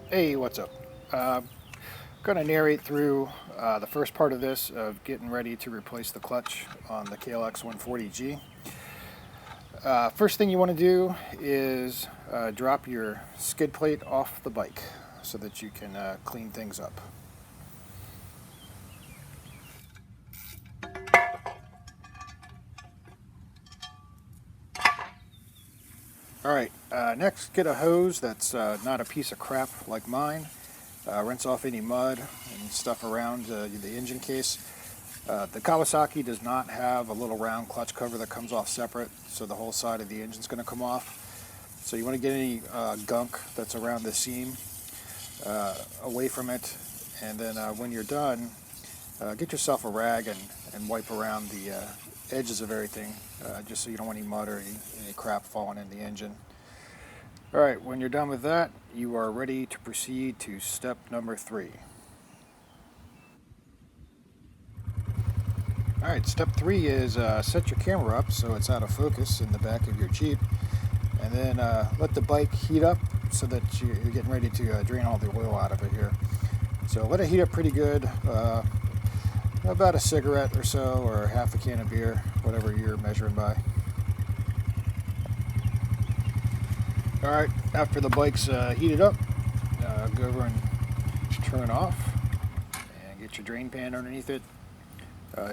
Hey, what's up? Going to narrate through the first part of this of getting ready to replace the clutch on the KLX140G. First thing you want to do is drop your skid plate off the bike so that you can clean things up. Alright, next get a hose that's not a piece of crap like mine. Rinse off any mud and stuff around the engine case. The Kawasaki does not have a little round clutch cover that comes off separate, so the whole side of the engine is going to come off. So you want to get any gunk that's around the seam away from it, and then when you're done, get yourself a rag and wipe around the edges of everything, just so you don't want any mud or any crap falling in the engine. Alright, when you're done with that, you are ready to proceed to step number 3. Alright, step 3 is set your camera up so it's out of focus in the back of your Jeep, and then let the bike heat up so that you're getting ready to drain all the oil out of it here. So let it heat up pretty good, about a cigarette or so, or half a can of beer, whatever you're measuring by. Alright, after the bike's heated up, go over and turn off and get your drain pan underneath it.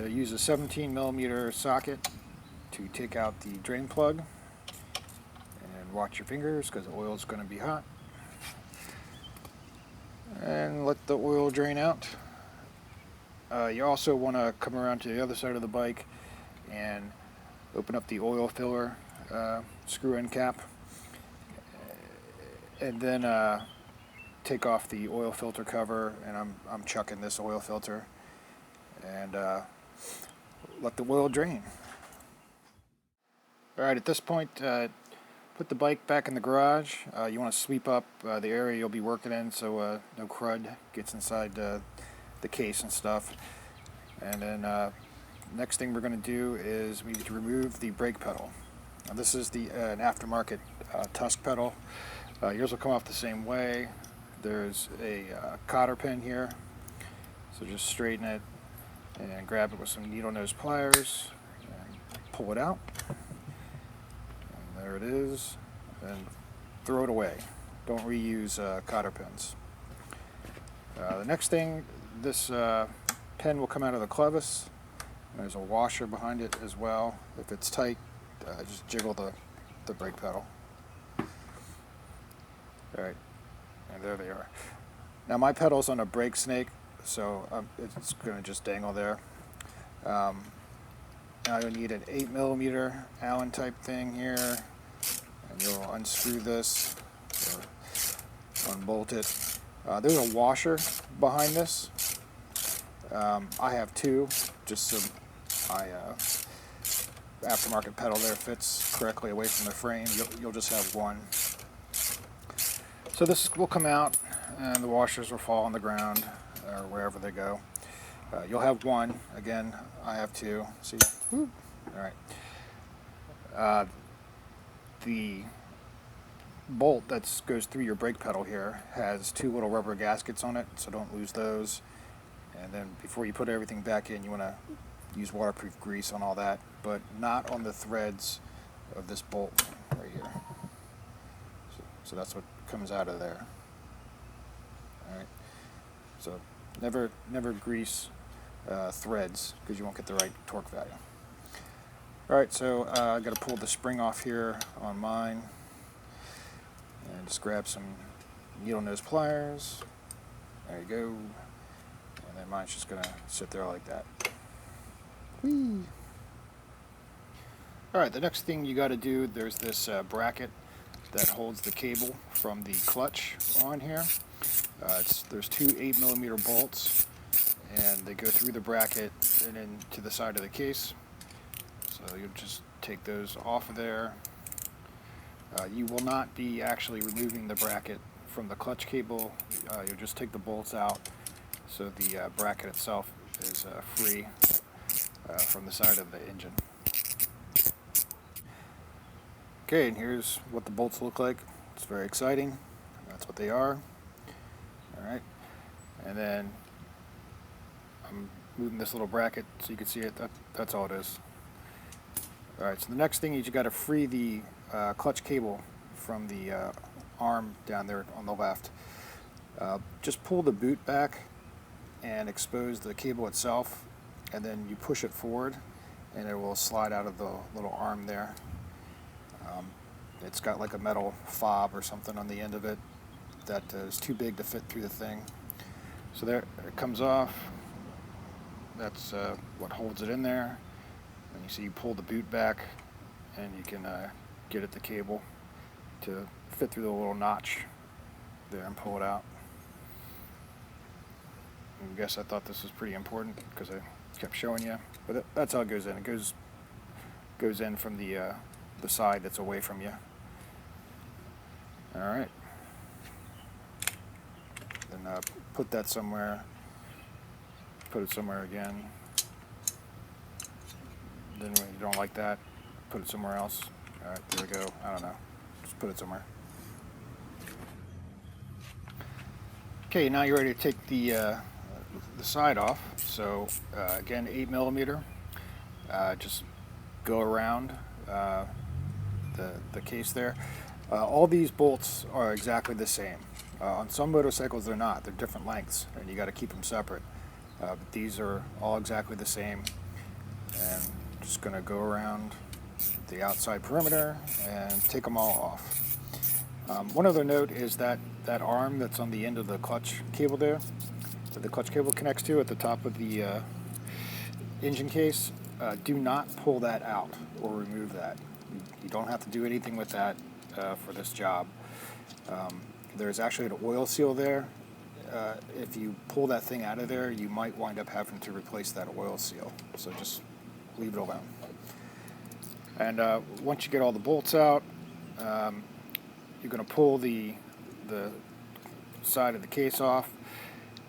Use a 17mm socket to take out the drain plug, and watch your fingers because the oil is going to be hot. And let the oil drain out. You also want to come around to the other side of the bike and open up the oil filler screw end cap, and then take off the oil filter cover, and I'm chucking this oil filter, and let the oil drain. Alright, at this point, put the bike back in the garage. You want to sweep up the area you'll be working in so no crud gets inside the case and stuff. And then next thing we're going to do is we need to remove the brake pedal. Now, this is an aftermarket tusk pedal. Yours will come off the same way. There's a cotter pin here, so just straighten it and grab it with some needle nose pliers and pull it out. And there it is. And throw it away. Don't reuse cotter pins. The next thing, this pin will come out of the clevis. There's a washer behind it as well. If it's tight, just jiggle the brake pedal. Alright, and there they are. Now my pedal's on a brake snake, so it's going to just dangle there. Now you'll need an 8mm Allen type thing here, and you'll unscrew this, or unbolt it. There's a washer behind this. I have two, just so my aftermarket pedal there fits correctly away from the frame. You'll just have one. So this will come out, and the washers will fall on the ground or wherever they go. You'll have one. Again, I have two. See? Woo. All right. The bolt that goes through your brake pedal here has two little rubber gaskets on it, so don't lose those. And then before you put everything back in, you want to use waterproof grease on all that, but not on the threads of this bolt right here. So that's what comes out of there. All right. So never grease threads because you won't get the right torque value. All right. So I got to pull the spring off here on mine, and just grab some needle nose pliers. There you go. And then mine's just gonna sit there like that. Whee! All right. The next thing you got to do, there's this bracket that holds the cable from the clutch on here. There's two 8mm bolts, and they go through the bracket and into the side of the case. So you'll just take those off of there. You will not be actually removing the bracket from the clutch cable. You'll just take the bolts out, so the bracket itself is free from the side of the engine. Okay, and here's what the bolts look like. It's very exciting. That's what they are. Alright, and then I'm moving this little bracket so you can see it. That's all it is. Alright, so the next thing is you got to free the clutch cable from the arm down there on the left. Just pull the boot back and expose the cable itself, and then you push it forward and it will slide out of the little arm there. It's got like a metal fob or something on the end of it that is too big to fit through the thing. So there it comes off. That's what holds it in there. And you see you pull the boot back and you can get at the cable to fit through the little notch there and pull it out. I guess I thought this was pretty important because I kept showing you, but that's how it goes in. It goes in from the side that's away from you. All right. Then put that somewhere. Put it somewhere again. Then when you don't like that, put it somewhere else. All right, there we go. I don't know. Just put it somewhere. Okay, now you're ready to take the side off. So again, 8mm. Just go around the case there. All these bolts are exactly the same. On some motorcycles they're not. They're different lengths, and you got to keep them separate. But these are all exactly the same. And just going to go around the outside perimeter and take them all off. One other note is that arm that's on the end of the clutch cable there, that the clutch cable connects to at the top of the engine case, do not pull that out or remove that. You don't have to do anything with that for this job. There's actually an oil seal there. If you pull that thing out of there, you might wind up having to replace that oil seal. So just leave it alone. And once you get all the bolts out, you're going to pull the side of the case off.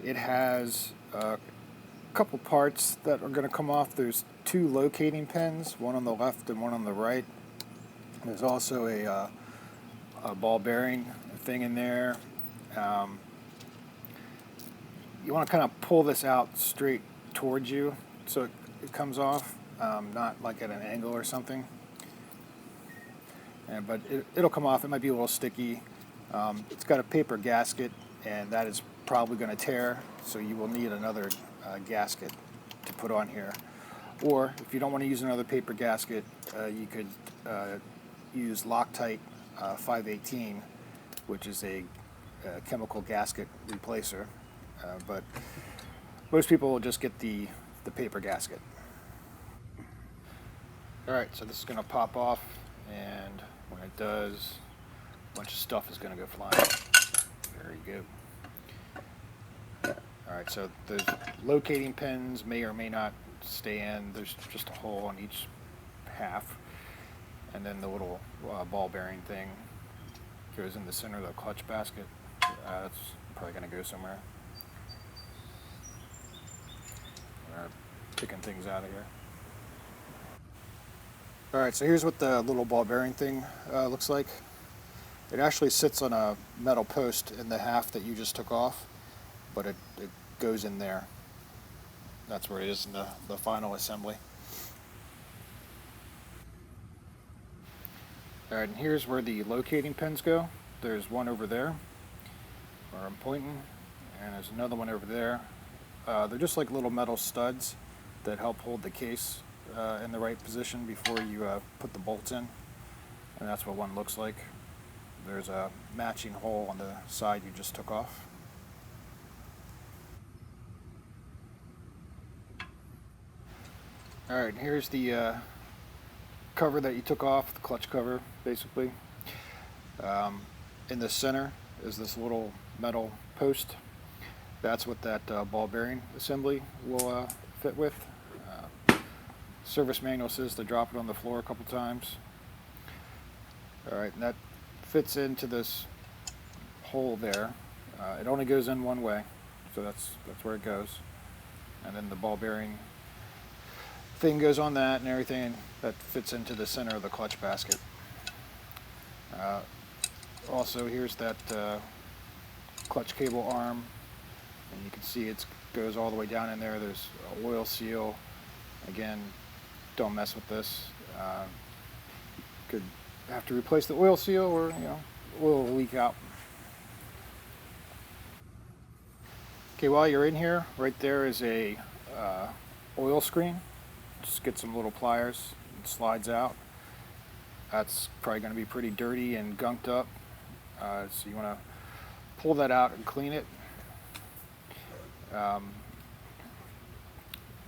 It has a couple parts that are going to come off. There's two locating pins, one on the left and one on the right. There's also a ball bearing thing in there. You want to kind of pull this out straight towards you so it comes off, not like at an angle or something. But it'll come off. It might be a little sticky. It's got a paper gasket, and that is probably going to tear, so you will need another gasket to put on here. Or if you don't want to use another paper gasket, you could use Loctite 518, which is a chemical gasket replacer. But most people will just get the paper gasket. Alright, so this is going to pop off, and when it does, a bunch of stuff is going to go flying. There you go. Alright, so those locating pins may or may not stay in. There's just a hole on each half. And then the little ball bearing thing goes in the center of the clutch basket. That's probably going to go somewhere. Picking things out of here. Alright, so here's what the little ball bearing thing looks like. It actually sits on a metal post in the half that you just took off, but it goes in there. That's where it is in the final assembly. Alright, and here's where the locating pins go. There's one over there, where I'm pointing, and there's another one over there. They're just like little metal studs that help hold the case in the right position before you put the bolts in, and that's what one looks like. There's a matching hole on the side you just took off. Alright, here's the cover that you took off, the clutch cover basically. In the center is this little metal post. That's what that ball bearing assembly will fit with. Service manual says to drop it on the floor a couple times. Alright, and that fits into this hole there. It only goes in one way, so that's where it goes. And then the ball bearing thing goes on that, and everything that fits into the center of the clutch basket. Also, here's that clutch cable arm and you can see it goes all the way down in there. There's an oil seal. Again, don't mess with this. Could have to replace the oil seal, or oil will leak out. Okay, while you're in here, right there is a oil screen. Just get some little pliers. It slides out. That's probably going to be pretty dirty and gunked up. So you want to pull that out and clean it.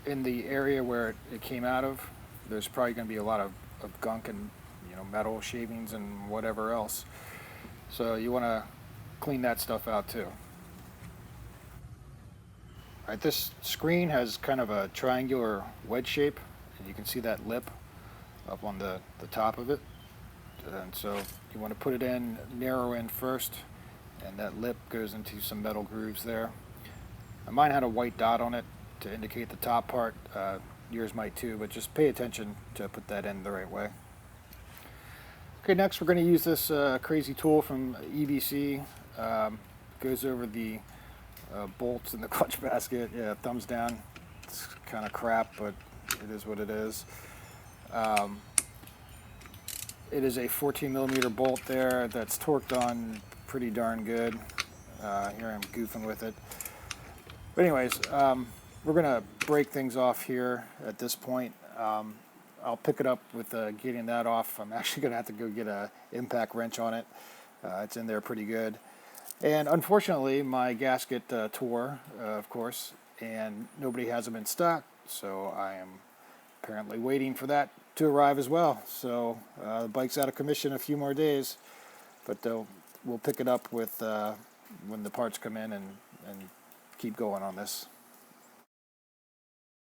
In the area where it came out of, there's probably going to be a lot of gunk and metal shavings and whatever else. So you want to clean that stuff out too. All right, this screen has kind of a triangular wedge shape, and you can see that lip up on the top of it. And so you want to put it in, narrow in first, and that lip goes into some metal grooves there. And mine had a white dot on it to indicate the top part. Yours might too, but just pay attention to put that in the right way. Okay, next we're going to use this crazy tool from EBC. Goes over the bolts in the clutch basket. Yeah, thumbs down. It's kind of crap, but it is what it is. It is a 14 millimeter bolt there that's torqued on pretty darn good. Here I'm goofing with it. But anyways, we're going to break things off here at this point. I'll pick it up with getting that off. I'm actually going to have to go get an impact wrench on it. It's in there pretty good. And unfortunately, my gasket tore, of course, and nobody has them in stock, so I am apparently waiting for that to arrive as well. So the bike's out of commission a few more days, but we'll pick it up with when the parts come in and keep going on this.